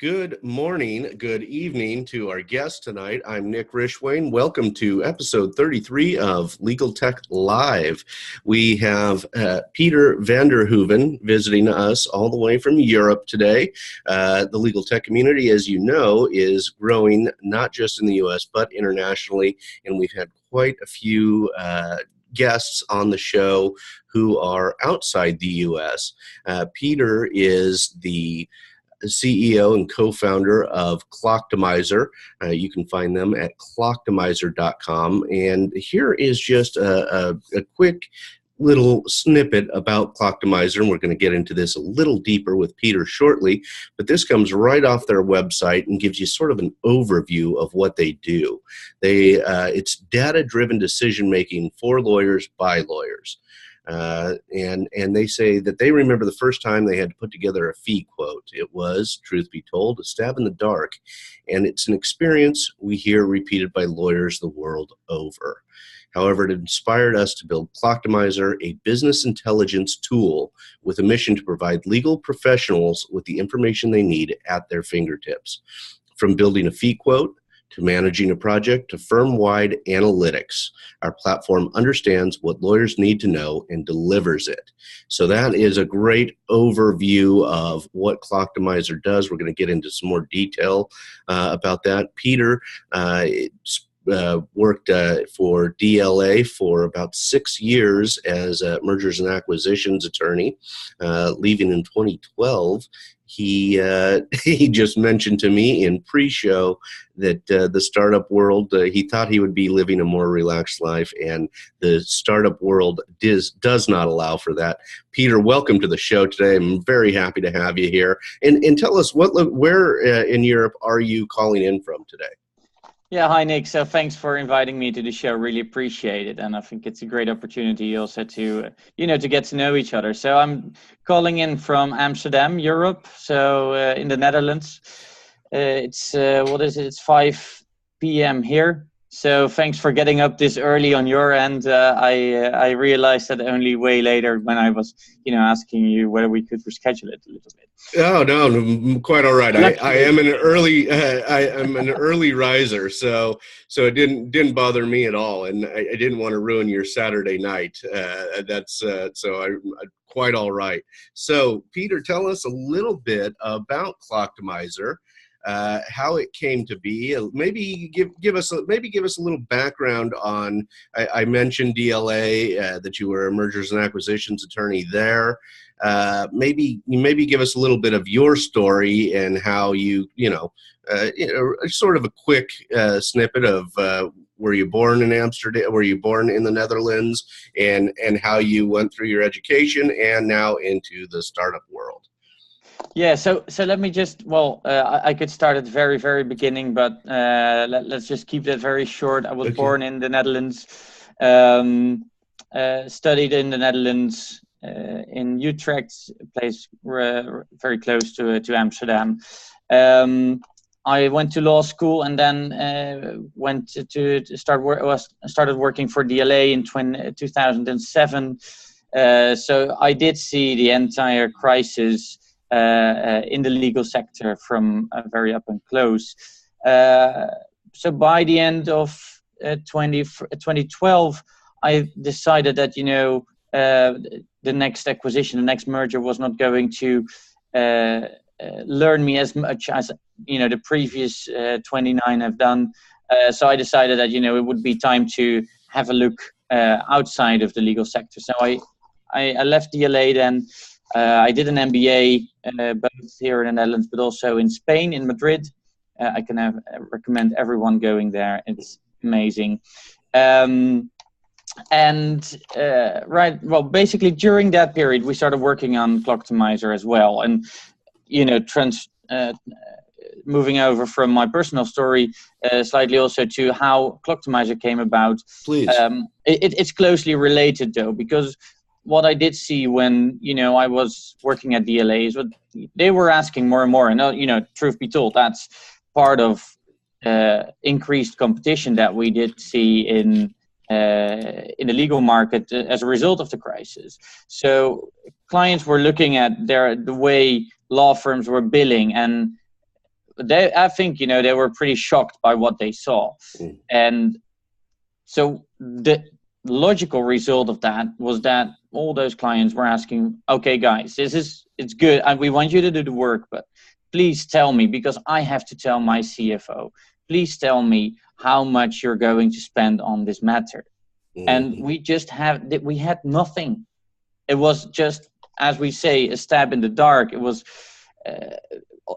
Good morning, good evening to our guest tonight. I'm Nick Rishwain. Welcome to episode 33 of Legal Tech Live. We have Pieter van der Hoeven visiting us all the way from Europe today. The legal tech community, as you know, is growing not just in the US, but internationally, and we've had quite a few guests on the show who are outside the US. Pieter is the CEO and co-founder of Clocktimizer. You can find them at clocktimizer.com. And here is just a quick little snippet about Clocktimizer, and we're going to get into this a little deeper with Pieter shortly, but this comes right off their website and gives you sort of an overview of what they do. It's data-driven decision-making for lawyers by lawyers. And they say that they remember the first time they had to put together a fee quote. It was, truth be told, a stab in the dark, and it's an experience we hear repeated by lawyers the world over. However, it inspired us to build Clocktimizer, a business intelligence tool with a mission to provide legal professionals with the information they need at their fingertips. From building a fee quote to managing a project to firm-wide analytics, our platform understands what lawyers need to know and delivers it. So that is a great overview of what Clocktimizer does. We're going to get into some more detail about that. Pieter worked for DLA for about 6 years as a mergers and acquisitions attorney, leaving in 2012. He just mentioned to me in pre-show that the startup world, he thought he would be living a more relaxed life, and the startup world does not allow for that. Pieter, welcome to the show today. I'm very happy to have you here. And tell us, where in Europe are you calling in from today? Yeah, hi Nick. So thanks for inviting me to the show. Really appreciate it, and I think it's a great opportunity also to to get to know each other. So I'm calling in from Amsterdam, Europe. So in the Netherlands, it's what is it? It's 5 p.m. here. So thanks for getting up this early on your end. I realized that only way later when I was asking you whether we could reschedule it a little bit. Oh no, quite all right. I am an early riser, so it didn't bother me at all, and I didn't want to ruin your Saturday night. I'm quite all right. So Pieter, tell us a little bit about Clocktimizer. How it came to be. Maybe give us a little background on. I mentioned DLA, that you were a mergers and acquisitions attorney there. Maybe give us a little bit of your story and how sort of a quick snippet of were you born in Amsterdam? Were you born in the Netherlands? And how you went through your education and now into the startup world. Yeah, so let me just, I could start at the very, very beginning, but let's just keep that very short. I was born in the Netherlands, studied in the Netherlands, in Utrecht, a place very close to Amsterdam. I went to law school and then went to started working for DLA in 2007. So I did see the entire crisis in the legal sector from very up and close. So by the end of 2012, I decided that the next acquisition, the next merger, was not going to learn me as much as the previous 29 have done. So I decided that it would be time to have a look outside of the legal sector. So I left DLA then. I did an MBA both here in the Netherlands, but also in Spain, in Madrid. I can recommend everyone going there. It's amazing. Basically during that period, we started working on Clocktimizer as well. And, moving over from my personal story slightly also to how Clocktimizer came about. Please. It's closely related though, because what I did see when, I was working at DLA is what they were asking more and more. And, truth be told, that's part of increased competition that we did see in the legal market as a result of the crisis. So clients were looking at the way law firms were billing, and I think, they were pretty shocked by what they saw. And so the logical result of that was that all those clients were asking, okay, guys, it's good, and we want you to do the work, but please tell me, because I have to tell my CFO, please tell me how much you're going to spend on this matter. And we had nothing. It was just, as we say, a stab in the dark. It was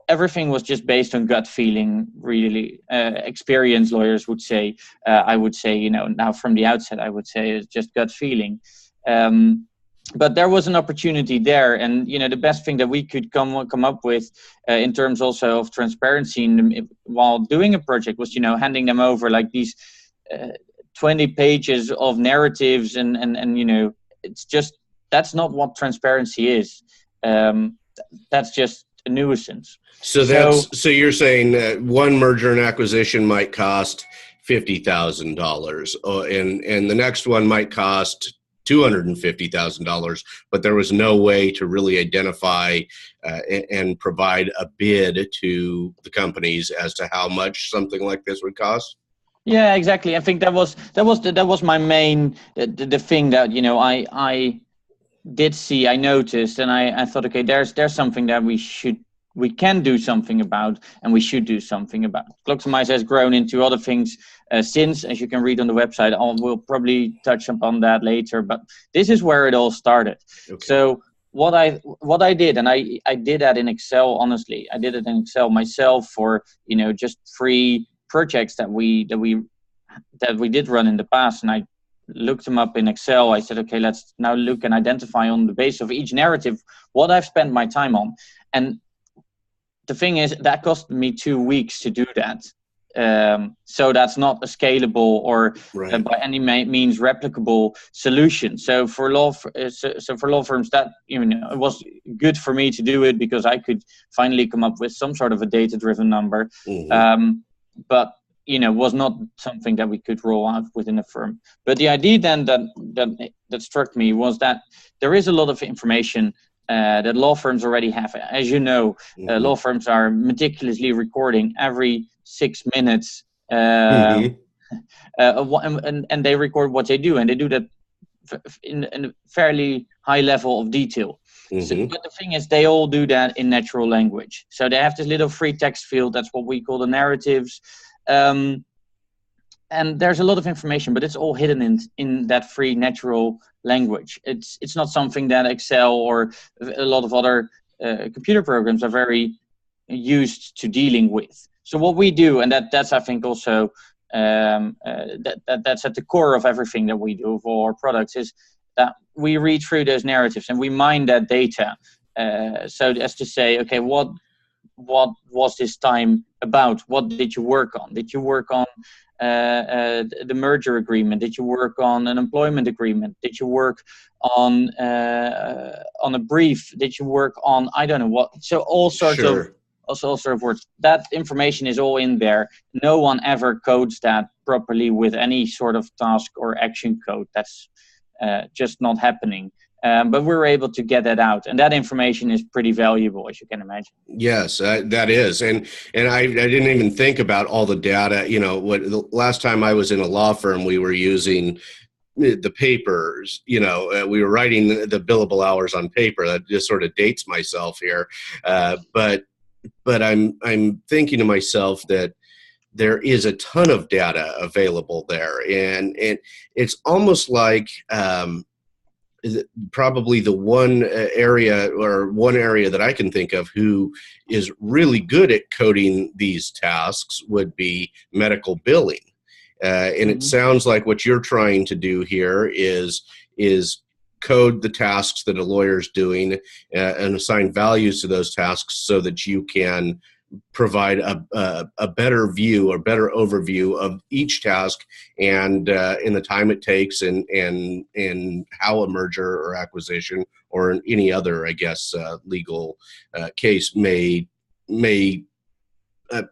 everything was just based on gut feeling, really. Experienced lawyers would say, I would say, now from the outset, I would say it's just gut feeling. But there was an opportunity there, and the best thing that we could come up with in terms also of transparency while doing a project was, handing them over like these 20 pages of narratives, and it's just, that's not what transparency is. That's just a nuisance. So you're saying that one merger and acquisition might cost $50,000, and the next one might cost $250,000, but there was no way to really identify and provide a bid to the companies as to how much something like this would cost. Yeah, exactly. I think that was my main the thing that I did see, I noticed, and I thought, okay, there's something that we can do something about, and we should do something about. Clocktimizer has grown into other things since, as you can read on the website. We'll probably touch upon that later, but this is where it all started. Okay. So what I did, and I did that in Excel, honestly. I did it in Excel myself for, just 3 projects that we did run in the past, and I looked them up in Excel. I said, okay, let's now look and identify on the base of each narrative what I've spent my time on. And the thing is, that cost me 2 weeks to do that. So that's not a scalable or by any means replicable solution. So for law firms, that it was good for me to do it because I could finally come up with some sort of a data-driven number. But was not something that we could roll out within a firm. But the idea then that struck me was that there is a lot of information that law firms already have. As you know, law firms are meticulously recording every 6 minutes, and they record what they do, and they do that in a fairly high level of detail. So, but the thing is, they all do that in natural language. So they have this little free text field. That's what we call the narratives. And there's a lot of information, but it's all hidden in that free natural language. It's not something that Excel or a lot of other computer programs are very used to dealing with. So what we do, and that's I think also that's at the core of everything that we do for our products, is that we read through those narratives and we mine that data. So as to say, okay, what was this time about? What did you work on? Did you work on the merger agreement? Did you work on an employment agreement? Did you work on a brief? Did you work on, I don't know what? So all sorts of words. That information is all in there. No one ever codes that properly with any sort of task or action code. That's just not happening. But we were able to get that out, and that information is pretty valuable, as you can imagine. Yes, that is, and I didn't even think about all the data. The last time I was in a law firm, we were using the papers. We were writing the billable hours on paper. That just sort of dates myself here, but I'm thinking to myself that there is a ton of data available there, and it's almost like. Probably the one area that I can think of who is really good at coding these tasks would be medical billing. And it sounds like what you're trying to do here is code the tasks that a lawyer's doing and assign values to those tasks so that you can provide a better view or better overview of each task and in the time it takes and how a merger or acquisition or any other, I guess, legal case may.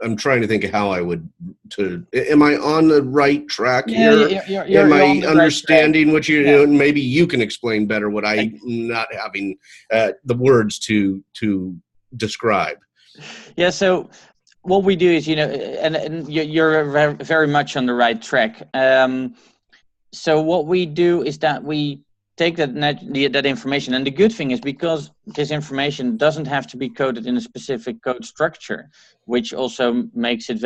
I'm trying to think of how I would. Am I on the right track here? Am I understanding what you're doing? Maybe you can explain better what I'm not having the words to describe. Yeah, so what we do is, and you're very much on the right track. So what we do is that we take that information, and the good thing is, because this information doesn't have to be coded in a specific code structure, which also makes it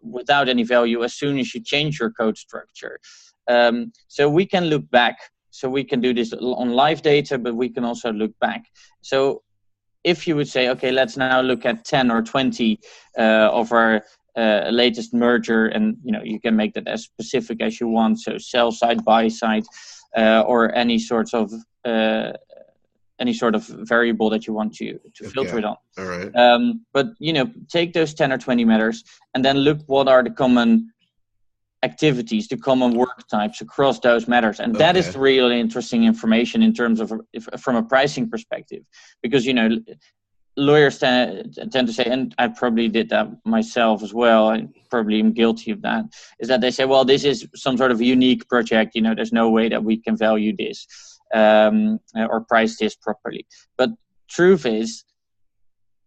without any value as soon as you change your code structure. So we can look back. So we can do this on live data, but we can also look back. So if you would say, okay, let's now look at 10 or 20 of our latest merger, and you can make that as specific as you want, so sell side, buy side, or any sort of variable that you want to filter it on. All right. But take those 10 or 20 matters, and then look what are the common activities, the common work types across those matters, and that is really interesting information in terms of from a pricing perspective, because lawyers tend to say, and I probably did that myself as well, I probably am guilty of that, is that they say, well, this is some sort of unique project, there's no way that we can value this or price this properly. But truth is,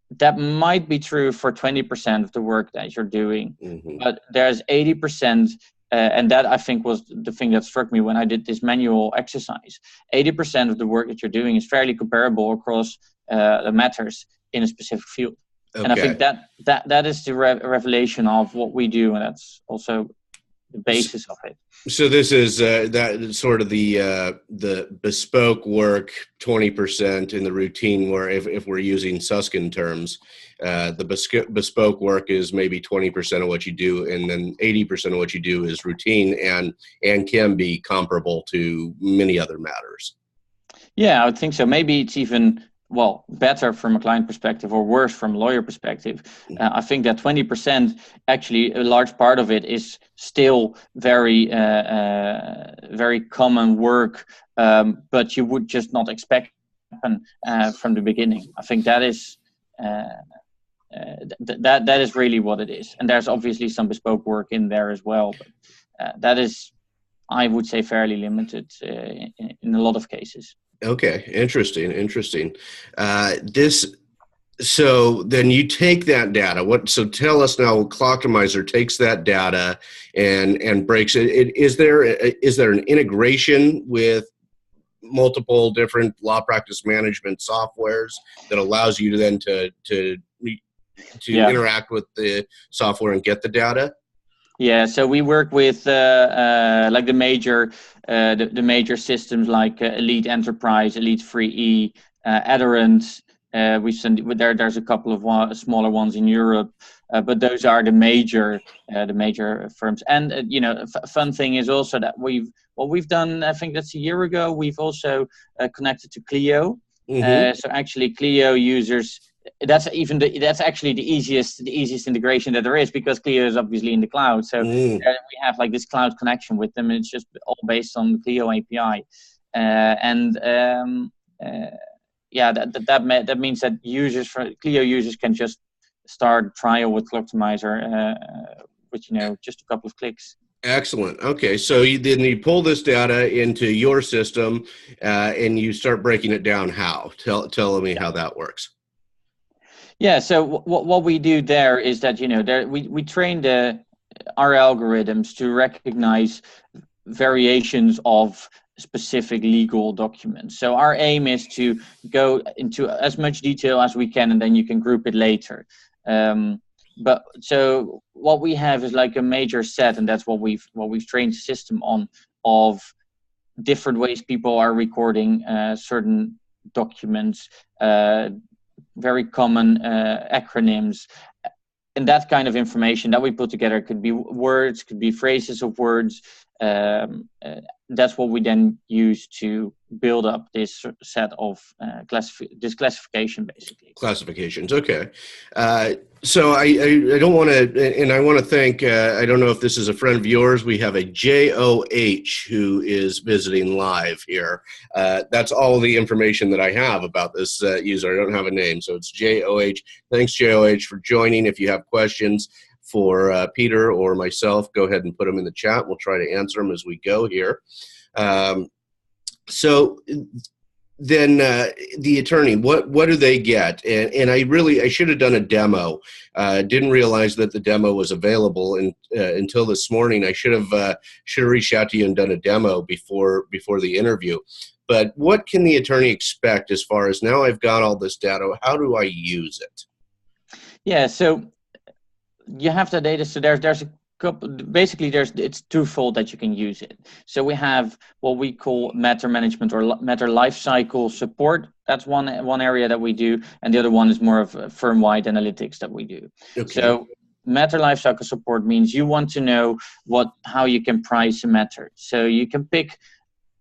that might be true for 20% of the work that you're doing, but there's 80%, and that I think was the thing that struck me when I did this manual exercise. 80% of the work that you're doing is fairly comparable across the matters in a specific field. And I think that is the revelation of what we do, and that's also the basis of it. So this is that sort of the bespoke work, 20%, in the routine, where if we're using Susskind terms, the bespoke work is maybe 20% of what you do, and then 80% of what you do is routine and can be comparable to many other matters. Yeah, I would think so. Maybe it's even better from a client perspective, or worse from a lawyer perspective. I think that 20%, actually a large part of it, is still very very common work, but you would just not expect to happen from the beginning. I think that is that is really what it is, and there's obviously some bespoke work in there as well, but that is, I would say, fairly limited in a lot of cases. Okay, interesting. So then you take that data. So tell us now, Clocktimizer takes that data and breaks it. Is there an integration with multiple different law practice management softwares that allows you to then to interact with the software and get the data? Yeah, so we work with like the major systems like Elite Enterprise, Elite 3E, Adherent. There's a couple of smaller ones in Europe, but those are the major firms. And fun thing is also that we've done, I think that's a year ago, we've also connected to Clio. So actually Clio users, that's actually the easiest integration that there is, because Clio is obviously in the cloud. So we have like this cloud connection with them, and it's just all based on the Clio API. That means that Clio users can just start trial with Clocktimizer with just a couple of clicks. Excellent. Okay, so you pull this data into your system and you start breaking it down. How? Tell me how that works. Yeah, so what we do there is that we train our algorithms to recognize variations of specific legal documents. So our aim is to go into as much detail as we can, and then you can group it later. But so what we have is like a major set, and that's what we've trained the system on, of different ways people are recording certain documents, very common acronyms, and that kind of information that we put together could be words, could be phrases of words. That's what we then use to build up this set of this classification, basically. Classifications, okay. So I don't want to, and I want to thank, I don't know if this is a friend of yours, we have a JOH who is visiting live here. That's all the information that I have about this user. I don't have a name, so it's JOH. Thanks, JOH, for joining. If you have questions for Pieter or myself, go ahead and put them in the chat. We'll try to answer them as we go here. So then the attorney, what do they get? And I should have done a demo. Didn't realize that the demo was available until this morning. I should have reached out to you and done a demo before the interview. But what can the attorney expect as far as, now I've got all this data, how do I use it? Yeah, so you have the data. So there's a couple. Basically, it's twofold that you can use it. So we have what we call matter management or matter lifecycle support. That's one area that we do, and the other one is more of firm-wide analytics that we do. Okay. So matter lifecycle support means you want to know how you can price a matter. So you can pick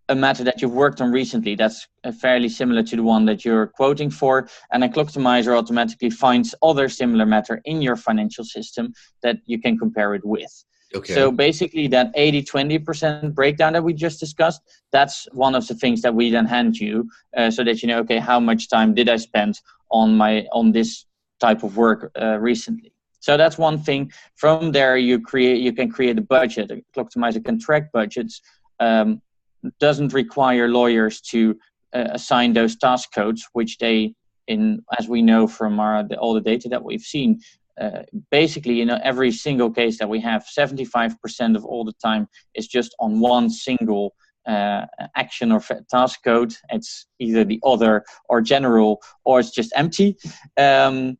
a matter that you've worked on recently that's fairly similar to the one that you're quoting for, and a Clocktimizer automatically finds other similar matter in your financial system that you can compare it with. Okay. So basically that 80-20% breakdown that we just discussed, that's one of the things that we then hand you so that you know, okay, how much time did I spend on this type of work recently. So that's one thing. From there, you can create a budget. Clocktimizer can track budgets. Doesn't require lawyers to assign those task codes, which as we know from all the data that we've seen, basically in every single case that we have, 75% of all the time is just on one single action or task code. It's either the other or general, or it's just empty. So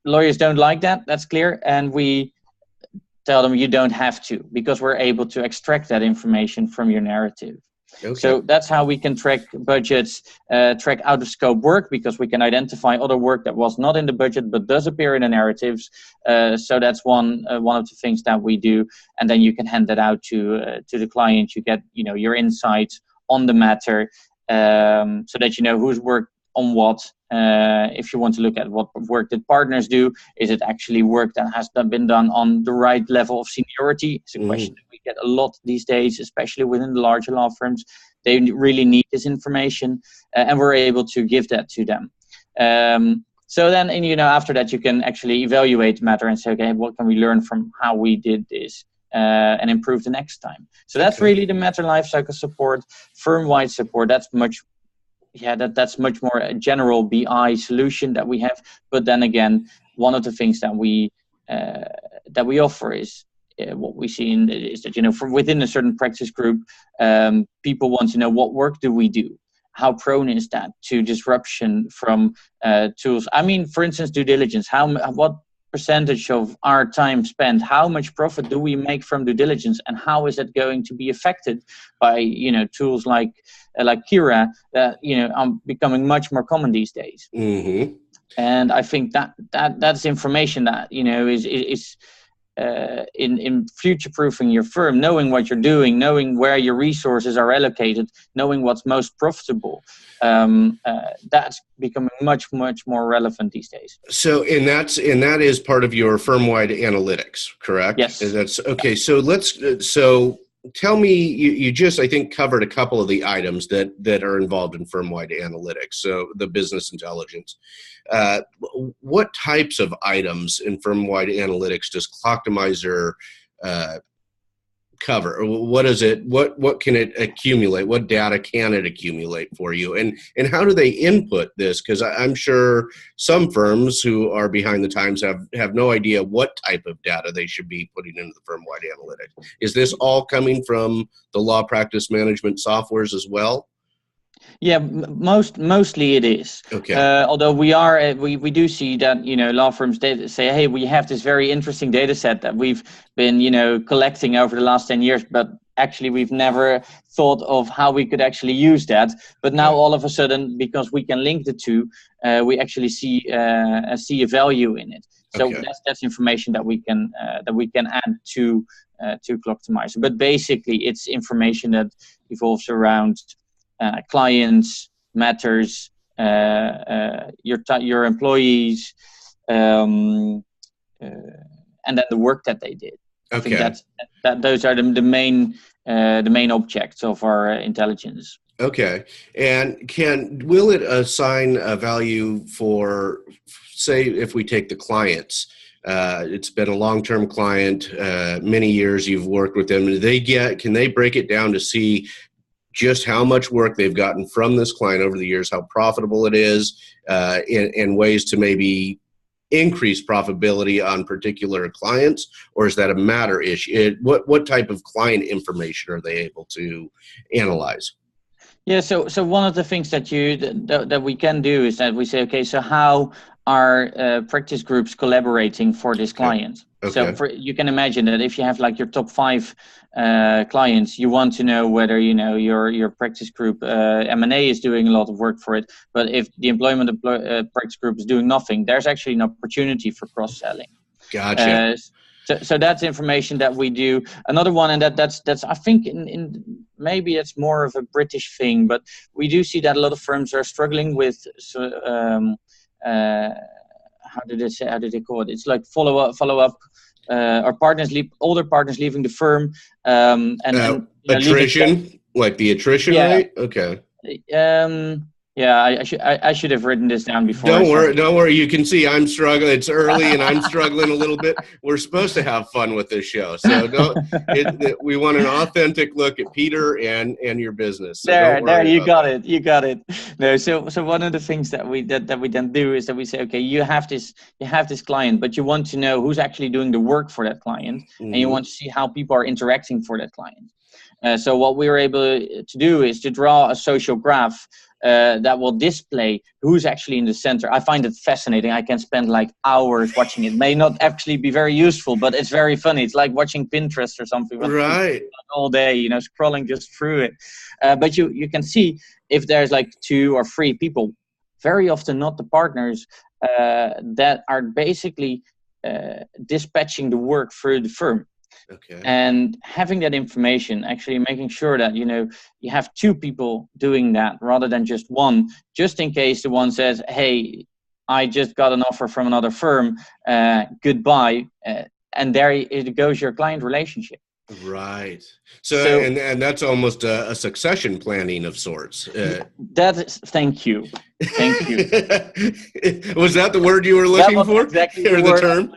lawyers don't like that. That's clear, and we tell them you don't have to, because we're able to extract that information from your narrative. Okay. So that's how we can track budgets, track out of scope work, because we can identify other work that was not in the budget but does appear in the narratives. So that's one of the things that we do, and then you can hand that out to the client. You get your insights on the matter, so that you know who's worked on what. If you want to look at what work that partners do, is it actually work that has been done on the right level of seniority? It's a question that we get a lot these days, especially within the larger law firms. They really need this information, and we're able to give that to them. So then, after that, you can actually evaluate the matter and say, okay, what can we learn from how we did this? And improve the next time. So that's really the matter lifecycle support, firm-wide support. That's much more a general BI solution that we have. But then again, one of the things that we offer is what we see is that from within a certain practice group, people want to know, what work do we do? How prone is that to disruption from tools? I mean, for instance, due diligence. What percentage of our time spent, how much profit do we make from due diligence, and how is that going to be affected by tools like Kira that are becoming much more common these days. Mm-hmm. And I think that's information that is in future-proofing your firm, knowing what you're doing, knowing where your resources are allocated, knowing what's most profitable. That's becoming much more relevant these days. So, and that is part of your firm-wide analytics, correct? Yes. That's okay. So tell me, you just, I think, covered a couple of the items that are involved in firm-wide analytics. So the business intelligence. What types of items in firm-wide analytics does Clocktimizer cover? What is it? What can it accumulate? What data can it accumulate for you? And how do they input this? Because I'm sure some firms who are behind the times have no idea what type of data they should be putting into the firm-wide analytics. Is this all coming from the law practice management softwares as well? Yeah, mostly it is. Okay. Although we do see that law firms, they say, hey, we have this very interesting data set that we've been collecting over the last 10 years, but actually we've never thought of how we could actually use that. But now all of a sudden, because we can link the two, we actually see a value in it. So that's information that we can add to Clocktimizer. But basically, it's information that evolves around clients, matters, your employees, and then the work that they did. I think those are the main objects of our intelligence. Okay, and will it assign a value for, say, if we take the clients? It's been a long-term client, many years you've worked with them. Can they break it down to see just how much work they've gotten from this client over the years, how profitable it is, and ways to maybe increase profitability on particular clients, or is that a matter issue? What type of client information are they able to analyze? Yeah, so one of the things that we can do is that we say, okay, so how are practice groups collaborating for this client? Okay. So you can imagine that if you have like your top 5 clients, you want to know whether your practice group M&A is doing a lot of work for it. But if the employment practice group is doing nothing, there's actually an opportunity for cross-selling. Gotcha. So that's information that we do. Another one, and that's I think in maybe it's more of a British thing, but we do see that a lot of firms are struggling with how did they call it? It's like follow up. Our partners older partners leaving the firm, and attrition, like the attrition rate. Okay. Yeah, I should have written this down before. Don't worry. You can see I'm struggling. It's early and I'm struggling a little bit. We're supposed to have fun with this show, so we want an authentic look at Pieter and your business. So there, you got it. No, so one of the things that we then do is that we say, okay, you have this client, but you want to know who's actually doing the work for that client, and you want to see how people are interacting for that client. So what we were able to do is to draw a social graph that will display who's actually in the center. I find it fascinating. I can spend like hours watching it. May not actually be very useful, but it's very funny. It's like watching Pinterest or something. Right. All day, scrolling just through it. But you can see if there's like 2 or 3 people, very often not the partners, that are basically dispatching the work through the firm. Okay. And having that information, actually making sure that you have 2 people doing that rather than just one, just in case the one says, hey, I just got an offer from another firm, goodbye, and there it goes, your client relationship. Right. So and that's almost a succession planning of sorts. Thank you. Was that the word you were looking for? Exactly the term?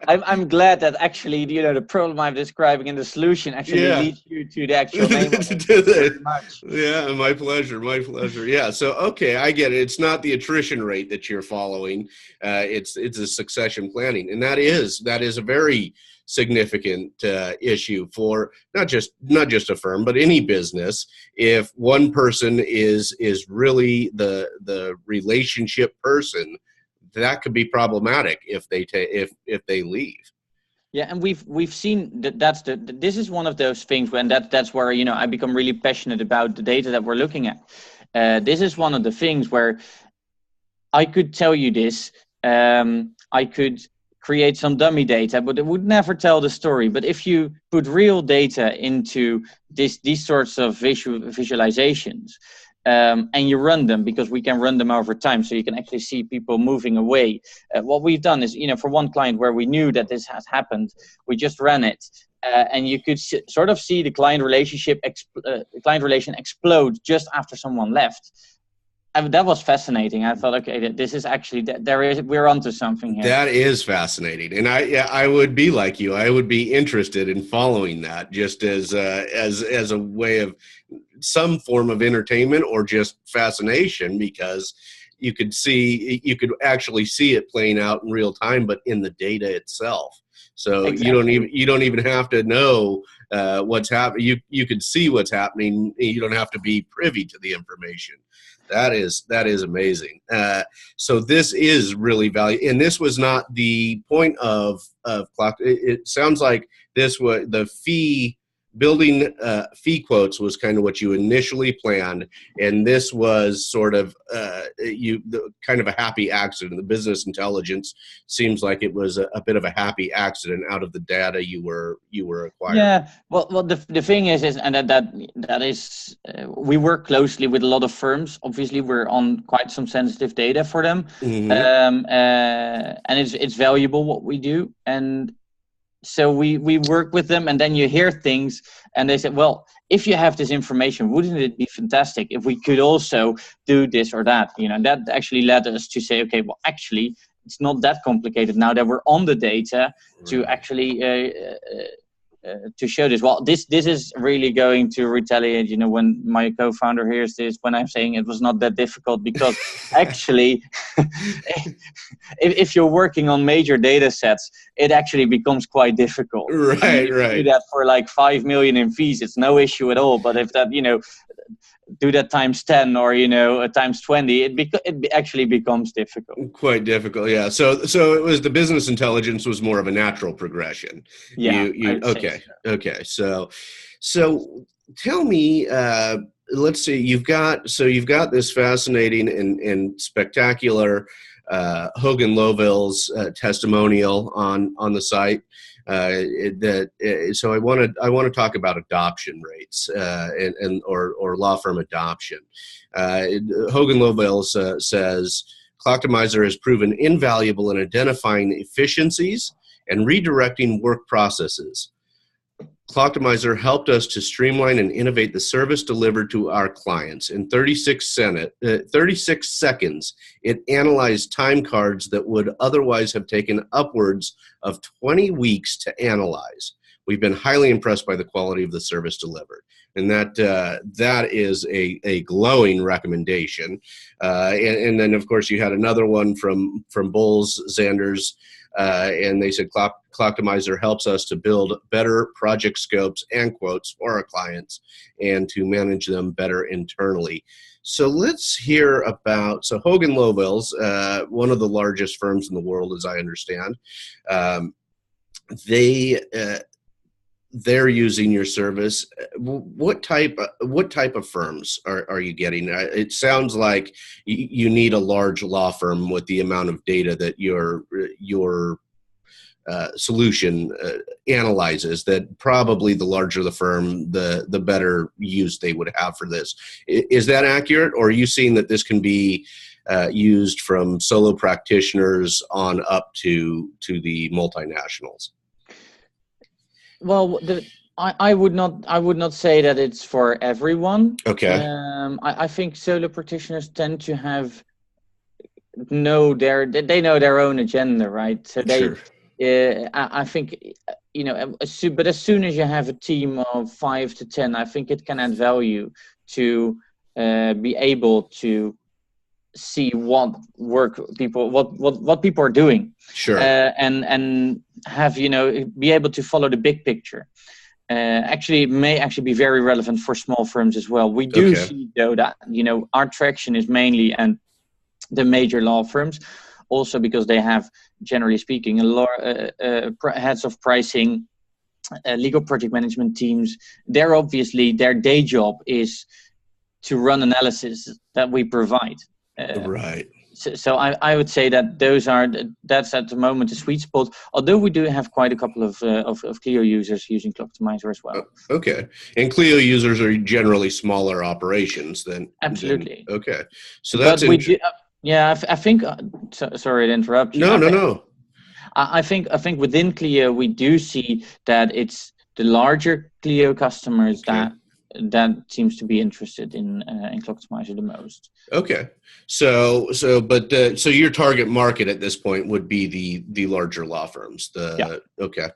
I'm glad that actually the problem I'm describing and the solution actually leads you to the actual name. Very much. Yeah, my pleasure. Yeah. So okay, I get it. It's not the attrition rate that you're following. It's a succession planning, and that is a very significant issue for not just a firm, but any business. If one person is really the relationship person, that could be problematic if they leave. Yeah, and we've seen that this is one of those things when that's where I become really passionate about the data that we're looking at. This is one of the things where I could tell you this. I could create some dummy data, but it would never tell the story. But if you put real data into these sorts of visualizations, and you run them, because we can run them over time, so you can actually see people moving away. What we've done is, for one client where we knew that this has happened, we just ran it, and you could sort of see the client relation explode just after someone left. And that was fascinating. I thought, okay, this is actually we're onto something here. That is fascinating, and I would be like you. I would be interested in following that, just as a way of some form of entertainment or just fascination, because you could actually see it playing out in real time, but in the data itself. So exactly. you don't even have to know what's happening. You could see what's happening. You don't have to be privy to the information. That is amazing. So this is really valuable, and this was not the point of Clock. It sounds like this was the building fee quotes was kind of what you initially planned, and this was sort of kind of a happy accident. The business intelligence seems like it was a bit of a happy accident out of the data you were acquiring. Yeah, well, the thing is and that is we work closely with a lot of firms. Obviously, we're on quite some sensitive data for them, and it's valuable what we do, and so we work with them, and then you hear things, and they say, well, if you have this information, wouldn't it be fantastic if we could also do this or that? That actually led us to say, okay, well, actually, it's not that complicated now that we're on the data to actually to show this. Well, this is really going to retaliate, when my co-founder hears this, when I'm saying it was not that difficult, because actually, if you're working on major data sets, it actually becomes quite difficult. Right, I mean, if you do that for like 5 million in fees, it's no issue at all. But if that, do that times 10 or times 20, it actually becomes difficult. Quite difficult, yeah. So it was, the business intelligence was more of a natural progression. Yeah. Okay. So tell me, let's see, you've got this fascinating and spectacular Hogan Lovells testimonial on the site. So I want to talk about adoption rates or law firm adoption. Hogan Lovells says Clocktimizer has proven invaluable in identifying efficiencies and redirecting work processes. Clocktimizer helped us to streamline and innovate the service delivered to our clients. In 36 seconds, it analyzed time cards that would otherwise have taken upwards of 20 weeks to analyze. We've been highly impressed by the quality of the service delivered. And that is a glowing recommendation. And then, of course, you had another one from Bowles Zanders, and they said Clocktimizer helps us to build better project scopes and quotes for our clients and to manage them better internally. So let's hear about, Hogan Lovells, one of the largest firms in the world, as I understand. They're using your service. What type of firms are you getting? It sounds like you need a large law firm with the amount of data that your solution analyzes. That probably the larger the firm, the better use they would have for this. Is that accurate, or are you seeing that this can be used from solo practitioners on up to the multinationals? Well, I would not say that it's for everyone. Okay. I think solo practitioners tend to know their own agenda, right? So Sure. I think, but as soon as you have a team of 5 to 10, I think it can add value to be able to see what people are doing. Sure. And have, be able to follow the big picture. It may actually be very relevant for small firms as well. We do see, though, that, our traction is mainly and the major law firms, also because they have, generally speaking, a lot heads of pricing, legal project management teams. Their day job is to run analysis that we provide. Right. So I would say that that's at the moment the sweet spot. Although we do have quite a couple of Clio users using Clocktimizer as well. Okay, and Clio users are generally smaller operations than. Absolutely. Okay, so that's. I think. Sorry to interrupt you. No. I think within Clio we do see that it's the larger Clio customers that seems to be interested in Clocktimizer the most. Okay. So your target market at this point would be the larger law firms. Okay.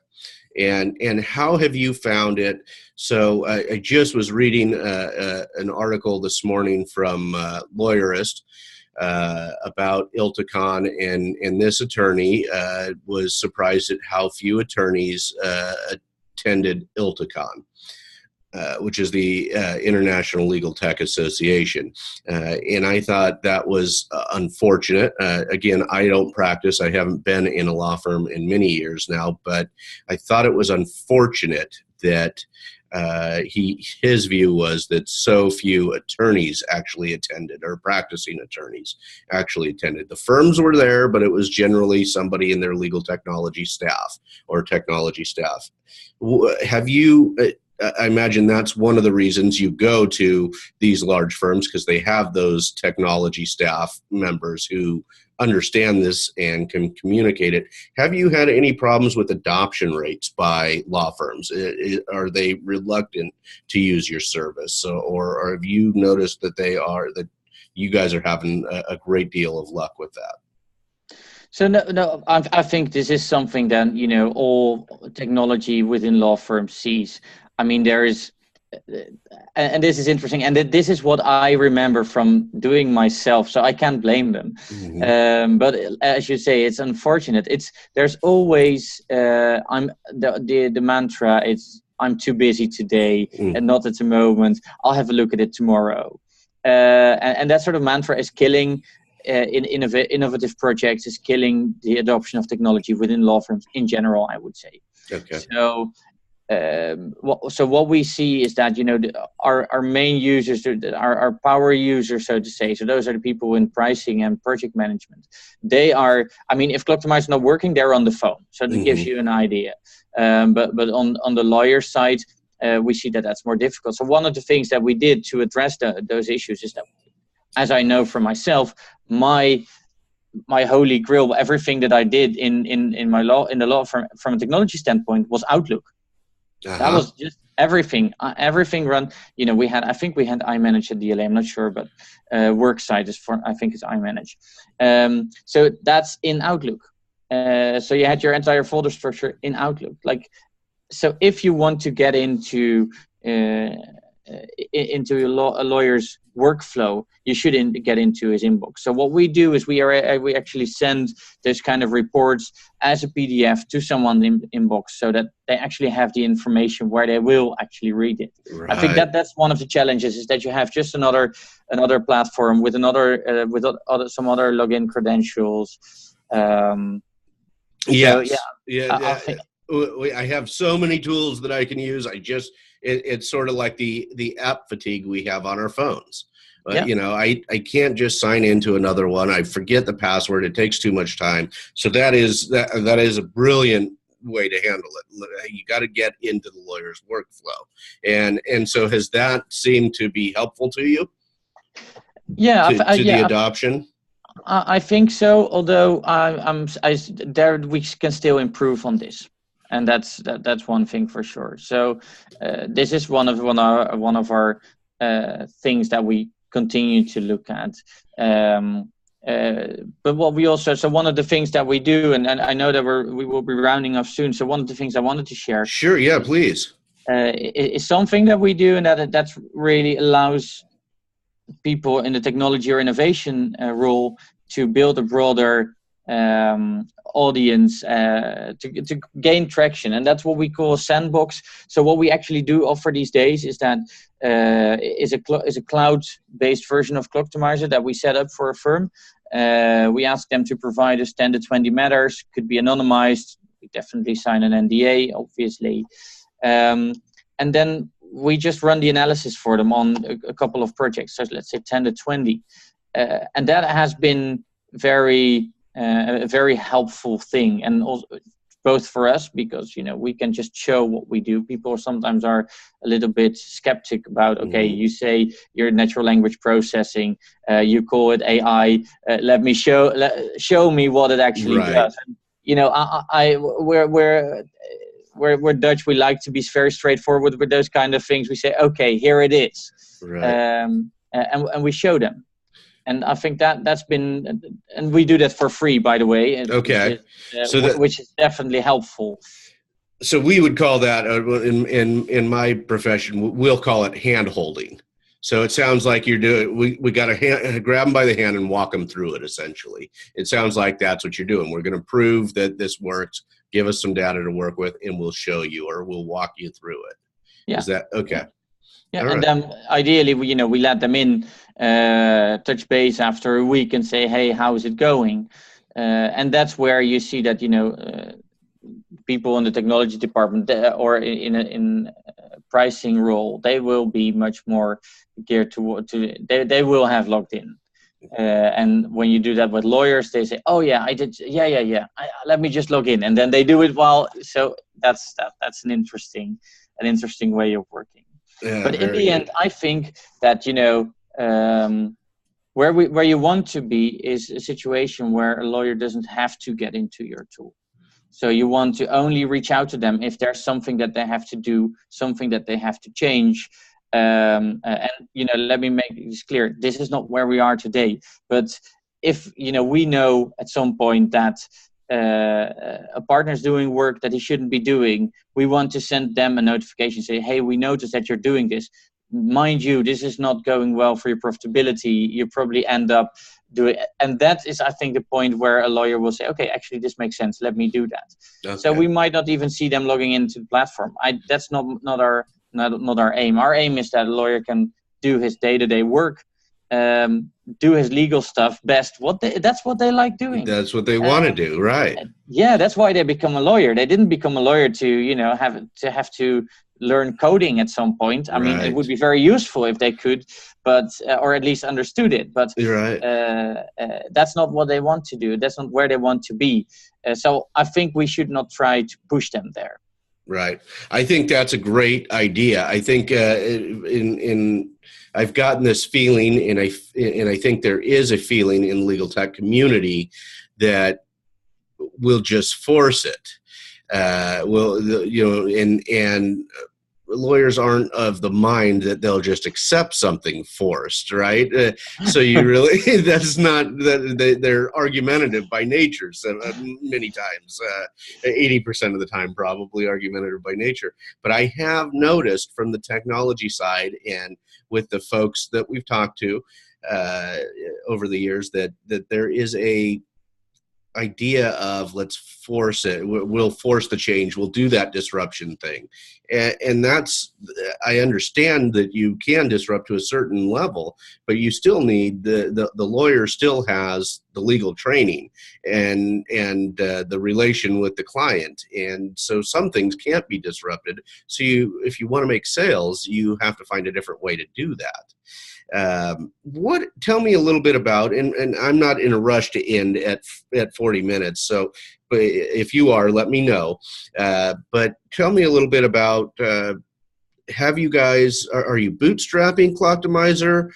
And how have you found it? So I just was reading an article this morning from Lawyerist about ILTACON, and this attorney was surprised at how few attorneys attended ILTACON. Which is the International Legal Tech Association. And I thought that was unfortunate. Again, I don't practice. I haven't been in a law firm in many years now, but I thought it was unfortunate that his view was that so few attorneys actually attended, or practicing attorneys actually attended. The firms were there, but it was generally somebody in their legal technology staff or technology staff. Have you... I imagine that's one of the reasons you go to these large firms, because they have those technology staff members who understand this and can communicate it. Have you had any problems with adoption rates by law firms? Are they reluctant to use your service? Or have you noticed that you guys are having a great deal of luck with that? So no, I think this is something that, all technology within law firms sees. I mean, there is, and this is interesting, and this is what I remember from doing myself, so I can't blame them. But as you say, it's unfortunate. There's always I'm the mantra. It's I'm too busy today and not at the moment. I'll have a look at it tomorrow, and that sort of mantra is killing. Innovative projects, is killing the adoption of technology within law firms in general, I would say. Okay. So, what we see is that our main users, our power users, so to say. So those are the people in pricing and project management. They are. I mean, if Clocktimizer is not working, they're on the phone. So that gives you an idea. But on the lawyer side, we see that that's more difficult. So one of the things that we did to address those issues is that, as I know for myself, my holy grail, everything that I did in the law from a technology standpoint, was Outlook. That was just everything. Everything run. I think we had iManage at DLA. I'm not sure, but Worksite is I think it's iManage. So that's in Outlook. So you had your entire folder structure in Outlook. So if you want to get into a lawyer's workflow, you shouldn't get into his inbox. So what we do is we actually send those kind of reports as a PDF to someone's inbox, so that they actually have the information where they will actually read it. Right. I think that's one of the challenges, is that you have just another platform with some other login credentials. I have so many tools that I can use. It's sort of like the app fatigue we have on our phones. I can't just sign into another one. I forget the password. It takes too much time. So that is a brilliant way to handle it. You got to get into the lawyer's workflow. And so has that seemed to be helpful to you? Yeah. The adoption? I think so, although we can still improve on this. And that's one thing for sure. So this is one of our things that we continue to look at. But what we also, so one of the things that we do, and I know that we will be rounding off soon. So one of the things I wanted to share. Sure. Yeah. Please. Is something that we do, and that's really allows people in the technology or innovation role to build a broader audience to gain traction, and that's what we call a sandbox. So what we actually do offer these days is that is a cloud-based version of Clocktimizer that we set up for a firm. We ask them to provide us 10 to 20 matters, could be anonymized. We definitely sign an NDA, obviously, and then we just run the analysis for them on a couple of projects. So let's say 10 to 20, and that has been a very helpful thing, and also both for us, because we can just show what we do. People sometimes are a little bit skeptic about, okay, you say you're natural language processing, you call it AI, let me show me what it actually does. And, we're Dutch, we like to be very straightforward with those kind of things. We say, okay, here it is, and we show them. And I think that's been, and we do that for free, by the way. Okay, which is definitely helpful. So we would call that in my profession, we'll call it hand holding. So it sounds like you're doing. We got to grab them by the hand and walk them through it. Essentially, it sounds like that's what you're doing. We're going to prove that this works. Give us some data to work with, and we'll show you, or we'll walk you through it. Yeah. Is that okay? Yeah, and then ideally, we let them in, touch base after a week and say, hey, how is it going? And that's where you see that, people in the technology department or in a pricing role, they will be much more geared to they will have logged in. And when you do that with lawyers, they say, oh yeah, I did. Yeah. Let me just log in. And then they do it so that's an interesting way of working. Yeah, but in the end, I think that where you want to be is a situation where a lawyer doesn't have to get into your tool. So you want to only reach out to them if there's something that they have to do, something that they have to change. And let me make this clear: this is not where we are today. But if we know at some point that a partner is doing work that he shouldn't be doing, we want to send them a notification, say, hey, we noticed that you're doing this. Mind you, this is not going well for your profitability. You probably end up doing, and that is, I think, the point where a lawyer will say, okay, actually this makes sense, let me do that. Okay. So we might not even see them logging into the platform. That's not our aim. Our aim is that a lawyer can do his day-to-day work, do his legal stuff best. That's what they like doing. That's what they want to do, right? Yeah, that's why they become a lawyer. They didn't become a lawyer to have to learn coding at some point. I mean, it would be very useful if they could, but or at least understood it. But that's not what they want to do. That's not where they want to be. So I think we should not try to push them there. Right. I think that's a great idea. I think I've gotten this feeling, and I think there is a feeling in the legal tech community that we'll just force it. And lawyers aren't of the mind that they'll just accept something forced, right? So you really, that's not, they're argumentative by nature. So many times, 80% of the time, probably argumentative by nature. But I have noticed from the technology side and with the folks that we've talked to over the years that there is a idea of let's force it. We'll force the change. We'll do that disruption thing. And that's, I understand that you can disrupt to a certain level, but you still need the lawyer still has the legal training and the relation with the client. And so some things can't be disrupted. So if you want to make sales, you have to find a different way to do that. Tell me a little bit about, and I'm not in a rush to end at 40 minutes. So, but if you are, let me know. But tell me a little bit about, have you guys, are you bootstrapping Clocktimizer,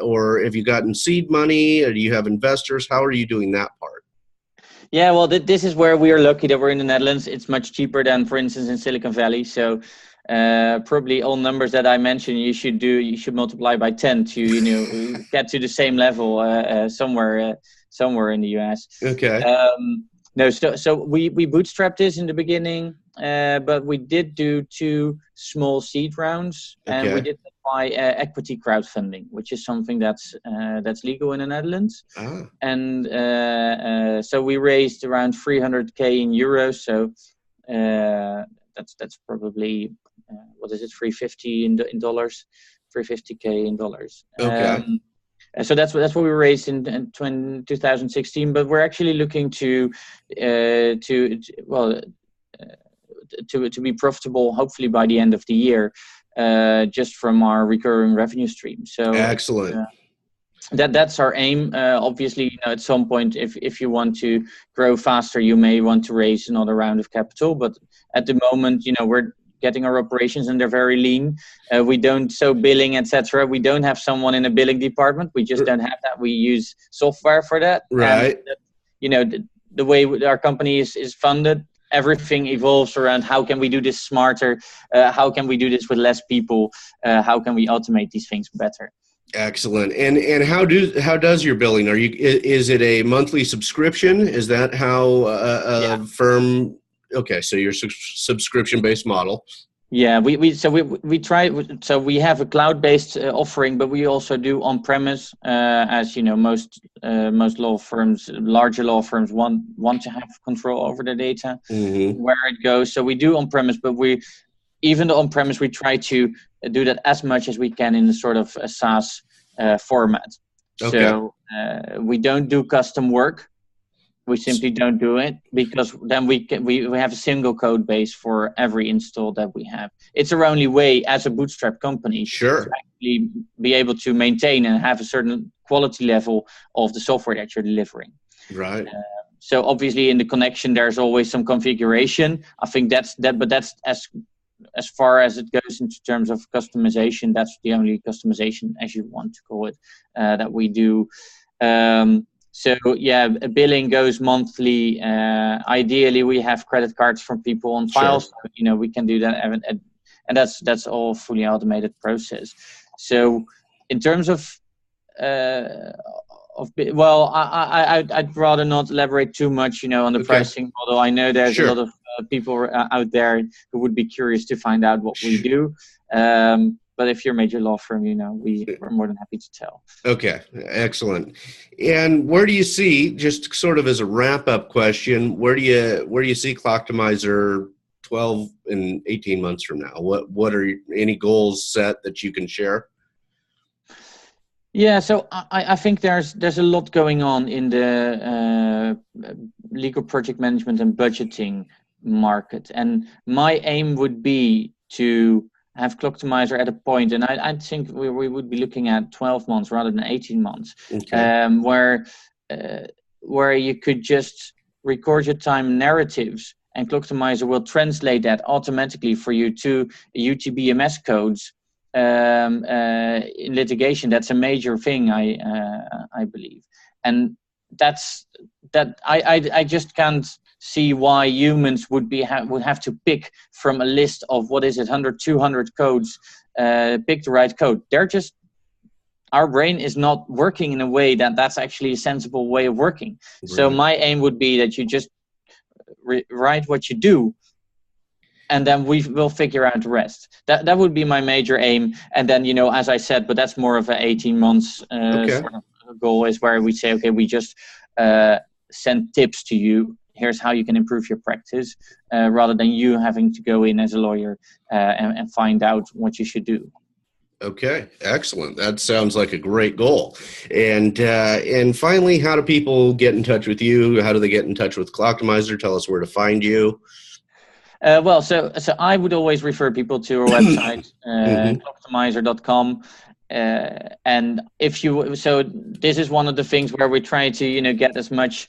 or have you gotten seed money, or do you have investors? How are you doing that part? Yeah, well, this is where we are lucky that we're in the Netherlands. It's much cheaper than, for instance, in Silicon Valley. So probably all numbers that I mentioned, you should multiply by 10 to get to the same level somewhere in the US. Okay. No, so we bootstrapped this in the beginning, but we did do 2 small seed rounds, and we did apply equity crowdfunding, which is something that's legal in the Netherlands. And so we raised around 300K in euros. So that's probably what is it, 350 in dollars, 350K in dollars. Okay. So that's what we raised in 2016. But we're actually looking to be profitable, hopefully by the end of the year, just from our recurring revenue stream. So excellent. That's our aim. Obviously, at some point, if you want to grow faster, you may want to raise another round of capital. But at the moment, we're getting our operations and they're very lean. We don't, so billing, etc. We don't have someone in a billing department. We just don't have that. We use software for that. Right. And, the way our company is funded, everything evolves around how can we do this smarter? How can we do this with less people? How can we automate these things better? Excellent. And how does your billing? Is it a monthly subscription? Is that how a firm? Okay, so your subscription-based model. Yeah, we try. So we have a cloud-based offering, but we also do on-premise. As you know, most law firms, larger law firms, want to have control over their data, where it goes. So we do on-premise, but even the on-premise, we try to do that as much as we can in a sort of a SaaS format. Okay. So we don't do custom work. We simply don't do it, because then we have a single code base for every install that we have. It's our only way as a bootstrap company to actually be able to maintain and have a certain quality level of the software that you're delivering. Right. So obviously in the connection, there's always some configuration. I think but that's as far as it goes in terms of customization. That's the only customization, as you want to call it, that we do. So yeah, billing goes monthly. Ideally, we have credit cards from people on file, so we can do that, and that's all fully automated process. So in terms of Well, I'd rather not elaborate too much, on the pricing. Although I know there's a lot of people out there who would be curious to find out what we do. But if you're a major law firm, we're more than happy to tell. Okay, excellent. And where do you see, just sort of as a wrap-up question, where do you see Clocktimizer 12 and 18 months from now? What are any goals set that you can share? Yeah, so I think there's a lot going on in the legal project management and budgeting market, and my aim would be to have Clocktimizer at a point, and I think we would be looking at 12 months rather than 18 months, where you could just record your time narratives, and Clocktimizer will translate that automatically for you to UTBMS codes. In litigation, that's a major thing, I believe, and I just can't see why humans would have to pick from a list of 100, 200 codes, pick the right code. Our brain is not working in a way that's actually a sensible way of working. Right. So my aim would be that you just write what you do, and then we will figure out the rest. That would be my major aim. And then, as I said, but that's more of an 18 months sort of goal, is where we say, okay, we just send tips to you. Here's how you can improve your practice, rather than you having to go in as a lawyer and find out what you should do. Okay, excellent. That sounds like a great goal. And finally, how do people get in touch with you? How do they get in touch with Clocktimizer? Tell us where to find you. Well, so I would always refer people to our website, clocktimizer.com. And so this is one of the things where we try to, get as much,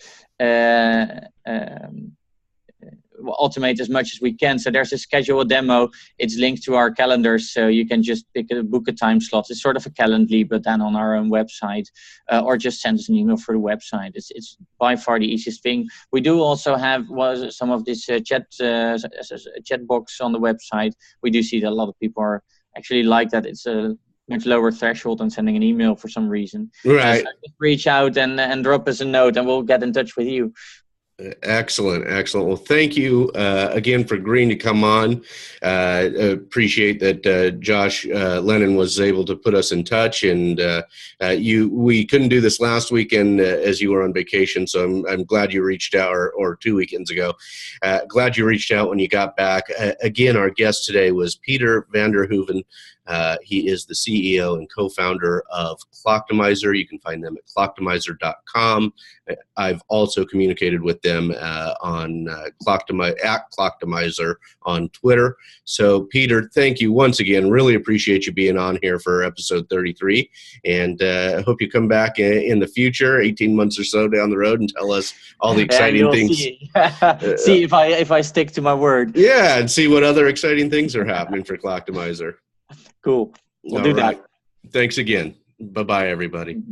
automate as much as we can. So there's a schedule demo. It's linked to our calendars, so you can just book a time slot. It's sort of a Calendly, but then on our own website, or just send us an email for the website. It's by far the easiest thing. We do also have some of this chat box on the website. We do see that a lot of people are actually like that. It's a much lower threshold than sending an email for some reason. Right. So just reach out and drop us a note, and we'll get in touch with you. Excellent. Well, thank you again for agreeing to come on. Appreciate that Josh Lennon was able to put us in touch, and we couldn't do this last weekend as you were on vacation, so I'm glad you reached out, or 2 weekends ago. Glad you reached out when you got back. Again, our guest today was Pieter van der Hoeven. He is the CEO and co-founder of Clocktimizer. You can find them at clocktimizer.com. I've also communicated with them on Clocktimizer on Twitter. So, Pieter, thank you once again. Really appreciate you being on here for episode 33. And I hope you come back in the future, 18 months or so down the road, and tell us all the exciting things. See if I stick to my word. Yeah, and see what other exciting things are happening for Clocktimizer. Cool. We'll do that. Thanks again. Bye-bye, everybody.